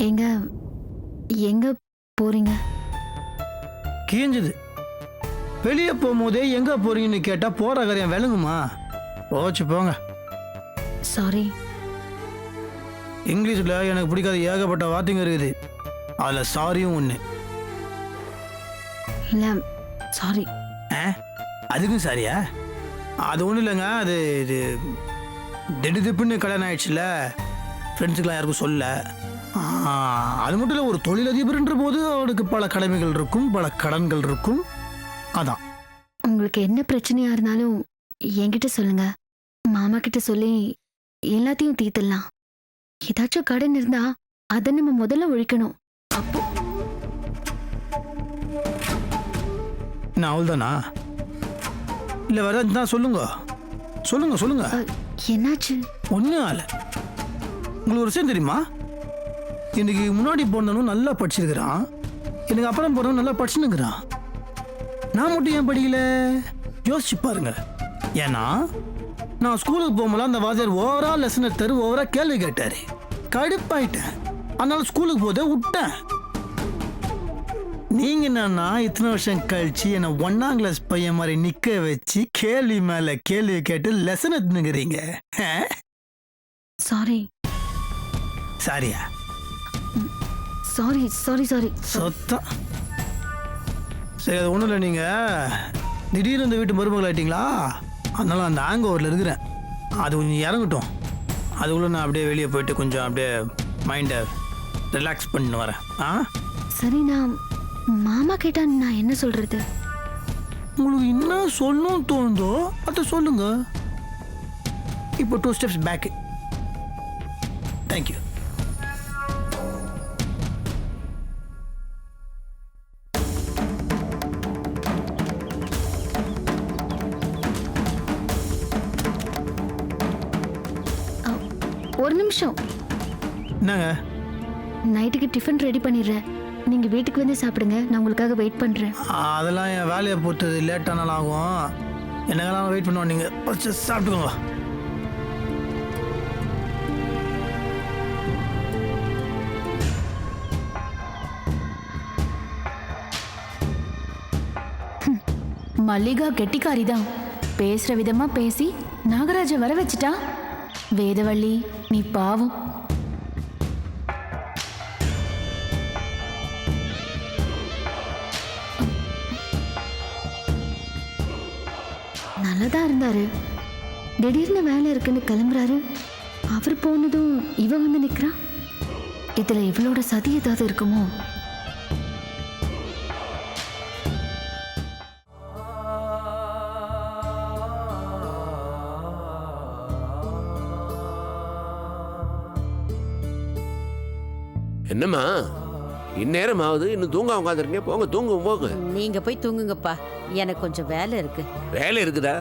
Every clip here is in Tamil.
ஏங்க எங்க போறீங்க? கீஞ்சுது. வெளியே போகும்போதே எங்கே போறீங்கன்னு கேட்டால் போகிற காரியம் விளங்குமா? போச்சு போங்க. சாரி. இங்கிலீஷில் எனக்கு பிடிக்காத ஏகப்பட்ட வார்த்தைங்க இருக்குது. அதில் சாரியும் ஒன்று. இல்லை சாரி. அதுக்கும் சாரியா? அது ஒன்றும் இல்லைங்க. அது இது திடுதிப்புன்னு கல்யாணம் ஆயிடுச்சுல, ஃப்ரெண்ட்ஸுக்கெலாம் யாருக்கும் சொல்ல. அது மட்டும் இல்லை, ஒரு தொழிலதிபர்ன்ற போது அவனுக்கு பல கடமைகள் இருக்கும், பல கடன்கள் இருக்கும். அதான். உங்களுக்கு என்ன பிரச்சனையா இருந்தாலும் என்கிட்ட சொல்லுங்க. மாமா கிட்ட சொல்லி எல்லாத்தையும் தீர்த்துடலாம். ஏதாச்சும் கடன் இருந்தா அதை நம்ம முதல்ல ஒழிக்கணும். அப்போ நான் அவள்தானா? இல்லை வேற தான் சொல்லுங்க. சொல்லுங்க சொல்லுங்க. என்னாச்சு? ஒன்றும் ஆலை. உங்களுக்கு ஒரு விஷயம் தெரியுமா? எனக்கு முன்னாடி போனவனும் நல்லா படிச்சிருக்கிறான், எனக்கு அப்புறம் போனவன் நல்லா படிச்சுன்னுக்கிறான். நான் மட்டும் ஏன் படிக்கல? யோசிச்சு பாருங்க. ஏன்னா நான் ஸ்கூலுக்கு போகும்போது அந்த வாத்தியார் ஓவரா லெசன் எடுத்தாரு, ஓவரா கேள்வி கேட்டாரு. கடுப்பாயிட்டேன். அதனால ஸ்கூலுக்கு போதே விட்டேன். நீங்க என்னன்னா இத்தனை வருஷம் கழிச்சு என்னை 1ஆம் கிளாஸ் பையன் மாதிரி நிக்க வச்சு கேள்வி மேல கேள்வி கேட்டு லெசன் எடுத்துக்கிறீங்க. சாரி. சாரியா? Sorry sorry sorry. சொத்தம். சரி, அது ஒன்றும் இல்லை. நீங்கள் திடீர்னு இந்த வீட்டு மருமகள் ஆயிட்டீங்களா, அதனால அந்த ஹேங் ஓவரில் இருக்கிறேன். அது கொஞ்சம் இறங்கட்டும். அதுக்குள்ளே நான் அப்படியே வெளியே போயிட்டு கொஞ்சம் அப்படியே மைண்டை ரிலாக்ஸ் பண்ணிட்டு வரேன். சரி, நான் மாமா கேட்டா நான் என்ன சொல்றது? உங்களுக்கு என்ன சொல்லணும் தோணுதோ அதை சொல்லுங்க. இப்போ 2 ஸ்டெப்ஸ் பேக்கு. தேங்க்யூ. ஒரு நிமிஷம். என்னங்க? நைட்டுக்கு டிஃபன் ரெடி பண்ணிடுறேன். நீங்க வீட்டுக்கு வந்து சாப்பிடுங்க. நான் உங்களுக்காக வெயிட் பண்றேன். அதெல்லாம் என் வேலையை பொறுத்தது. லேட்டானாலும் ஆகும். என்னங்கெல்லாம் வெயிட் பண்ணுவோம். நீங்கள் ஃபஸ்ட்டு சாப்பிட்டுக்கோங்க. மல்லிகா கெட்டிக்காரிதான். பேசுற விதமா பேசி நாகராஜ வர வச்சுட்டா. வேதவள்ளி, நீ பாவம். நல்லதா இருந்தாரு. திடீர்னு வேலை இருக்குன்னு கிளம்புறாரு. அவர் போனதும் இவ வந்து நிக்கிறா. இதுல இவளோட சதி ஏதாவது இருக்குமோ? என்னம்மா இந்நேரம் ஆகுது, இன்னும் தூங்க உட்காந்துருக்கீங்க? போங்க தூங்கும் போங்க. நீங்க போய் தூங்குங்கப்பா, எனக்கு கொஞ்சம் வேலை இருக்கு. வேலை இருக்குதா?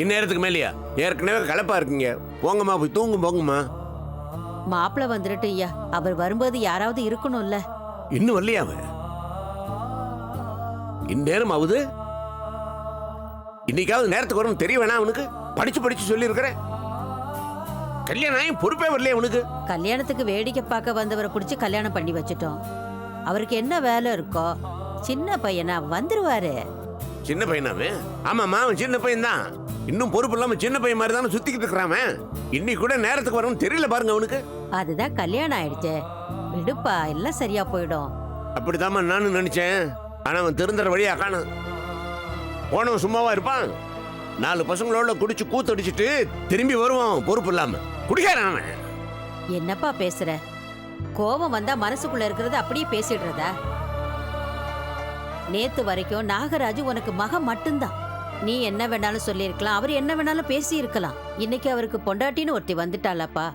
இந்நேரத்துக்கு மேலையா? ஏற்கனவே கலப்பா இருக்கீங்க. போங்கம்மா, போய் தூங்கும் போங்கம்மா. மாப்பிள்ள வந்துட்டு ஐயா, அவர் வரும்போது யாராவது இருக்கணும்ல. இன்னும் வரலையா அவன்? இந்நேரம் ஆகுது. இன்னைக்காவது நேரத்துக்கு வரணும் தெரிய வேணாம் அவனுக்கு? படிச்சு படிச்சு சொல்லி இருக்கிறேன். கல்யாணம் ஆகி பொறுப்பே வரலையே அவனுக்கு. கல்யாணத்துக்கு வேடிக்கை பார்க்க வந்தவரை பிடிச்சி கல்யாணம் பண்ணி வச்சுட்டோம். அவருக்கு என்ன வேலை இருக்கோ? சின்ன பையனா, வந்துருவாரு. சின்ன பையனாவே? ஆமாம்மா, அவன் சின்ன பையன் தான். இன்னும் பொறுப்பு இல்லாம சின்ன பையன் மாதிரி தானே சுத்திக்கிட்டு இருக்கிறான். இன்னைக்கு கூட நேரத்துக்கு வரணும் தெரியல பாருங்க அவனுக்கு. அதுதான் கல்யாணம் ஆயிடுச்சே, விடுப்பா, எல்லாம் சரியா போயிடும். அப்படிதாம்மா நானும் நினைச்சேன். ஆனா அவன் திருந்துற வழியா காணும். போனவன் சும்மாவா இருப்பான்? 4 பசங்களோட குடிச்சு கூத்தடிச்சிட்டு திரும்பி வருவான் பொறுப்பு இல்லாம. குடிக்காரன் அவன். என்னப்பா பேசுற? கோபம் வந்தா மனசுக்குள்ள இருக்கிறது அப்படியே பேசிடுறதா? நேத்து வரைக்கும் நாகராஜு உனக்கு மகன் மட்டும்தான். நீ என்ன வேணாலும் சொல்லியிருக்கலாம், அவர் என்ன வேணாலும் பேசி இருக்கலாம். இன்னைக்கு அவருக்கு பொண்டாட்டின்னு ஒருத்தி வந்துட்டாளப்பா.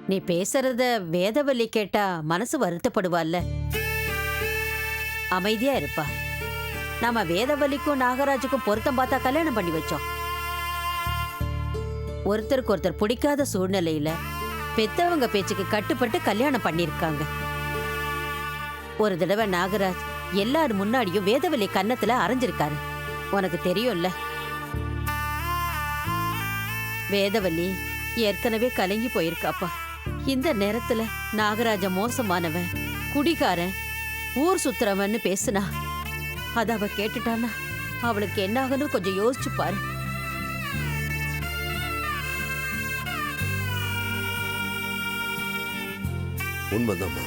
நீ பேசுறத வேதவல்லி கேட்டா மனசு வருத்தப்படுவாள்ல. அமைதியா இருப்பா. நாம வேதவல்லிக்கும் நாகராஜுக்கும் பொருத்தம் பார்த்தா கல்யாணம் பண்ணி வச்சோம். ஒருத்தருக்கு ஒருத்தர் பிடிக்காத சூழ்நிலையில பெத்தவங்க பேச்சுக்கு கட்டுப்பட்டு கல்யாணம் பண்ணிருக்காங்க. ஒரு தடவை நாகராஜ் எல்லாரும் முன்னாடியும் வேதவல்லி கன்னத்துல அரைஞ்சிருக்காரு. உனக்கு தெரியும்ல. வேதவல்லி ஏற்கனவே கலங்கி போயிருக்காப்பா. இந்த நேரத்துல நாகராஜ மோசமானவன், குடிகாரன் ஊர் சுத்துறவன்னு பேசுனா அத அவ கேட்டுட்டானா அவளுக்கு என்ன ஆகணும் கொஞ்சம் யோசிச்சு பாரு. உண்மைதாம்மா,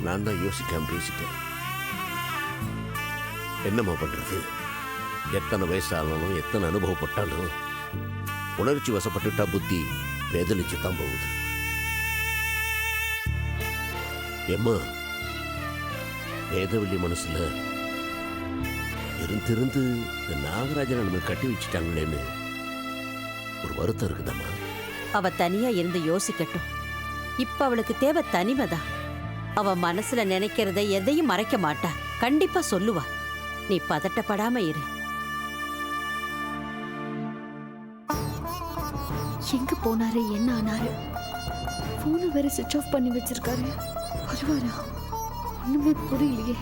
நான் தான் யோசிக்காம பேசிட்டேன். என்னம்மா பண்றது? எத்தனை வயசானாலும் எத்தனை அனுபவப்பட்டாலும் உணர்ச்சி வசப்பட்டுட்டா புத்தி பேதலிச்சு தான் போகுது. ஏம்மா, வேதவள்ளி மனசுல இருந்து இந்த நாகராஜனை நம்ம கட்டி வச்சுட்டாங்களேன்னு ஒரு வருத்தம் இருக்குதாம்மா. அவ தனியா இருந்து யோசிக்கட்டும். இப்ப அவளுக்கு தேவை தனிமைதான். அவ மனசுல நினைக்கிறத எதையும் மறைக்க மாட்டா, கண்டிப்பா சொல்லுவா. நீ பதட்டப்படாம இரு. எங்க போனாரு, என்ன ஆனாரு? போனை வேற சுவிட்ச் ஆஃப் பண்ணி வச்சிருக்காரு. வருவாரா? ஒண்ணுமே புரியலையே.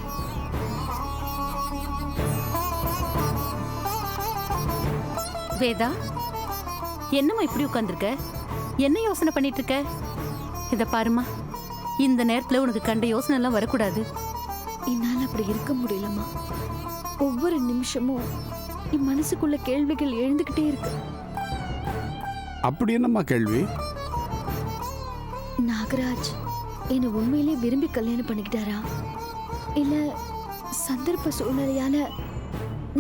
வேதா, என்னம்மா இப்படி உட்கார்ந்திருக்க? என்ன யோசனை பண்ணிட்டு இருக்க? இத பாருமா, இந்த நேரத்துல உனக்கு கண்ட யோசனை எல்லாம் வரக்கூடாது. என்னால அப்படி இருக்க முடியலம்மா. ஒவ்வொரு நிமிஷமும் என் மனசுக்குள்ள கேள்விகள் எழுந்துகிட்டே இருக்கு. அப்படி என்னம்மா கேள்வி? நாகராஜ் என்னை உண்மையிலே விரும்பி கல்யாணம் பண்ணிக்கிட்டாரா, இல்ல சந்தர்ப்ப சூழ்நிலையால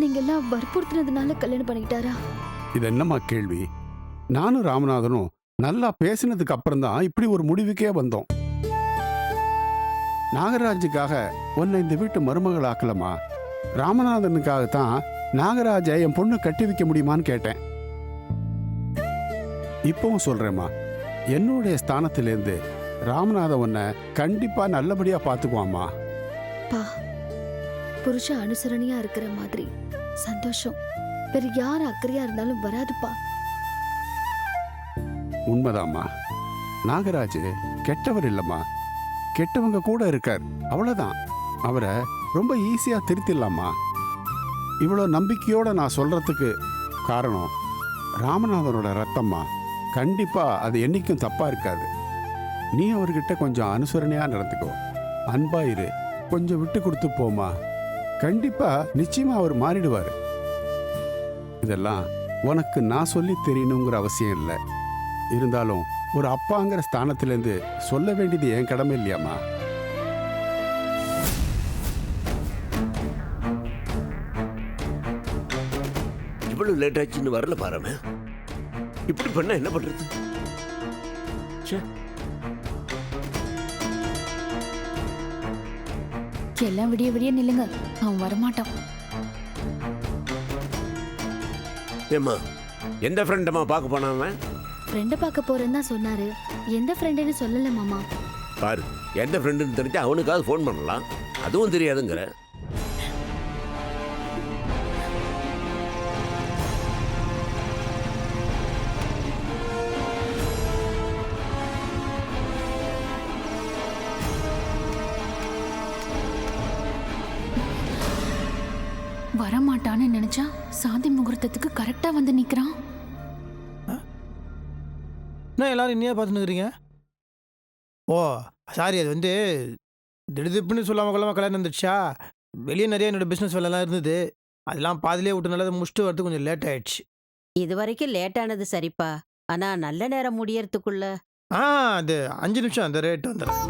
நீங்க எல்லாம் வற்புறுத்தினதுனால கல்யாணம் பண்ணிக்கிட்டாரா? இது என்னம்மா கேள்வி? நானும் ராமநாதனும் நல்லா பேசினதுக்கு அப்புறம் தான் இப்படி ஒரு முடிவுக்கே வந்தோம். நாகராஜுக்காக உன்னை இந்த வீட்டு மருமகள் ஆக்கலமா, ராமநாதனுக்காகத்தான் நாகராஜை என் பொண்ணு கட்டி வைக்க முடியுமான்னு கேட்டேன். இப்பவும் சொல்றேம்மா, என்னுடைய ஸ்தானத்திலேருந்து ராமநாதன் உன்னை கண்டிப்பா நல்லபடியா பாத்துக்குவாம்மா. பா, புருஷ அனுசரணையா இருக்கிற மாதிரி சந்தோஷம் வேற யார் அக்கறையா இருந்தாலும் வராதுப்பா. உண்மைதாம்மா, நாகராஜ் கெட்டவர் இல்லம்மா, கெட்டவங்க கூட இருக்கார், அவ்வளவுதான். அவரை ரொம்ப ஈஸியா திருத்திடலாமா. இவ்வளோ நம்பிக்கையோட நான் சொல்றதுக்கு காரணம் ராமநாதனோட ரத்தம்மா. கண்டிப்பா அது என்னைக்கும் தப்பா இருக்காது. நீ அவர்கிட்ட கொஞ்சம் அனுசரணையா நடந்துக்கோ, அன்பா இரு, கொஞ்சம் விட்டு கொடுத்து போமா. கண்டிப்பா நிச்சயமா அவர் மாறிடுவார். இதெல்லாம் உனக்கு நான் சொல்லி தெரியணுங்கிற அவசியம் இல்லை. இருந்தாலும் ஒரு அப்பாங்கிற ஸ்தானத்திலேருந்து சொல்ல வேண்டியது என் கடமை இல்லையாம்மா? இவ்வளவு லேட் ஆச்சுன்னு வரல பாருமே. இப்படி பண்ணா என்ன பண்றது? ச்சே. எல்லாம் விடிய விடிய நில்லுங்க, அவன் வரமாட்டான். ஏம்மா, எந்த ஃப்ரெண்டம்மா பார்க்க போனாம? ஃப்ரெண்டை பார்க்க போறேன்னு தான் சொன்னாரு. எந்த ஃப்ரெண்டுன்னு சொல்லல மாமா. பாரு, எந்த ஃப்ரெண்டுன்னு தெரிஞ்சா அவனுக்காவது ஃபோன் பண்ணலாம், அதுவும் தெரியாதுங்கிற. வரமாட்டான்னு நினைச்சா சாந்தி முகூர்த்தத்துக்கு கரெக்டா வந்து நிக்கிறான். என்ன எல்லாரும் இன்னையே பார்த்துன்னு இருக்கிறீங்க? ஓ சாரி, அது வந்து திடுதிப்புன்னு சொல்லாமல் கொள்ளாமல் கல்யாணம் வந்துடுச்சா. வெளியே நிறைய என்னோட பிஸ்னஸ் வேலைலாம் இருந்தது, அதெல்லாம் பாதிலே விட்டனால அதை முடிச்சுட்டு வரது கொஞ்சம் லேட் ஆயிடுச்சு. இது வரைக்கும் லேட் ஆனது சரிப்பா, ஆனா நல்ல நேரம் முடியறதுக்குள்ள அது 5 நிமிஷம் அந்த ரேட் வந்துடும்.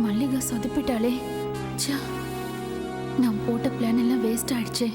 மல்லிகா சொதப்பிட்டாலே. ச்சே, நான் போட்ட பிளான் எல்லாம் வேஸ்ட் ஆயிடுச்சே.